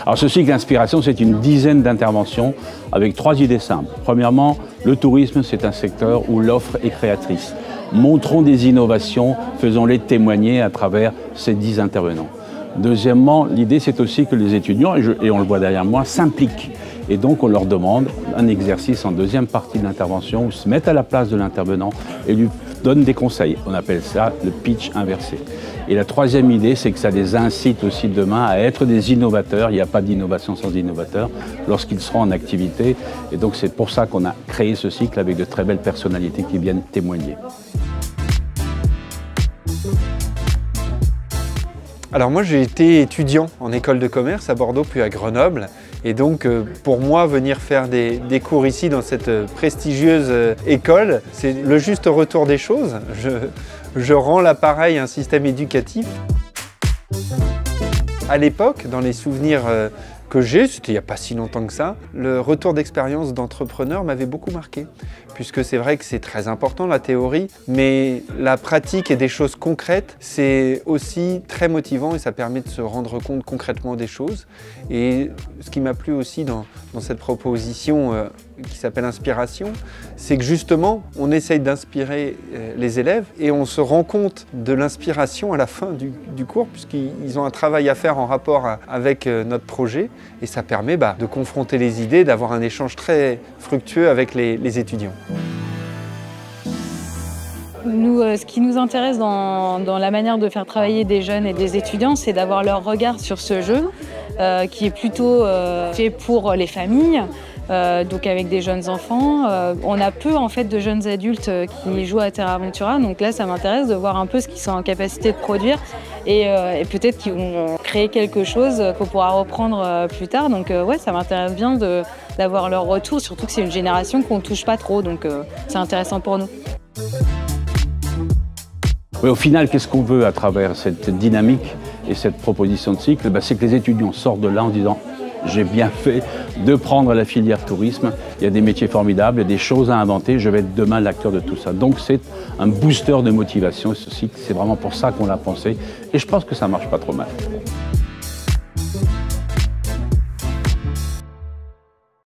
Alors ce cycle d'inspiration, c'est une dizaine d'interventions avec 3 idées simples. Premièrement, le tourisme, c'est un secteur où l'offre est créatrice. Montrons des innovations, faisons-les témoigner à travers ces 10 intervenants. Deuxièmement, l'idée, c'est aussi que les étudiants, et on le voit derrière moi, s'impliquent. Et donc, on leur demande un exercice en deuxième partie de l'intervention où ils se mettent à la place de l'intervenant et lui donnent des conseils. On appelle ça le pitch inversé. Et la troisième idée, c'est que ça les incite aussi demain à être des innovateurs. Il n'y a pas d'innovation sans innovateurs lorsqu'ils seront en activité. Et donc, c'est pour ça qu'on a créé ce cycle avec de très belles personnalités qui viennent témoigner. Alors moi j'ai été étudiant en école de commerce à Bordeaux puis à Grenoble et donc pour moi venir faire des cours ici dans cette prestigieuse école, c'est le juste retour des choses. Je rends l'appareil un système éducatif. À l'époque, dans les souvenirs que j'ai, c'était il n'y a pas si longtemps que ça, le retour d'expérience d'entrepreneur m'avait beaucoup marqué. Puisque c'est vrai que c'est très important la théorie, mais la pratique et des choses concrètes, c'est aussi très motivant et ça permet de se rendre compte concrètement des choses. Et ce qui m'a plu aussi dans cette proposition qui s'appelle Inspiration, c'est que justement, on essaye d'inspirer les élèves et on se rend compte de l'inspiration à la fin du cours, puisqu'ils ont un travail à faire en rapport avec notre projet et ça permet de confronter les idées, d'avoir un échange très fructueux avec les étudiants. Nous, ce qui nous intéresse dans la manière de faire travailler des jeunes et des étudiants, c'est d'avoir leur regard sur ce jeu qui est plutôt fait pour les familles, donc avec des jeunes enfants. On a peu en fait de jeunes adultes qui jouent à Terra Aventura, donc là ça m'intéresse de voir un peu ce qu'ils sont en capacité de produire et peut-être qu'ils vont créer quelque chose qu'on pourra reprendre plus tard. Donc ouais, ça m'intéresse bien d'avoir leur retour, surtout que c'est une génération qu'on ne touche pas trop, donc c'est intéressant pour nous. Oui, au final, qu'est-ce qu'on veut à travers cette dynamique et cette proposition de cycle? C'est que les étudiants sortent de là en disant « j'ai bien fait de prendre la filière tourisme, il y a des métiers formidables, il y a des choses à inventer, je vais être demain l'acteur de tout ça ». Donc c'est un booster de motivation, ce cycle, c'est vraiment pour ça qu'on l'a pensé et je pense que ça marche pas trop mal.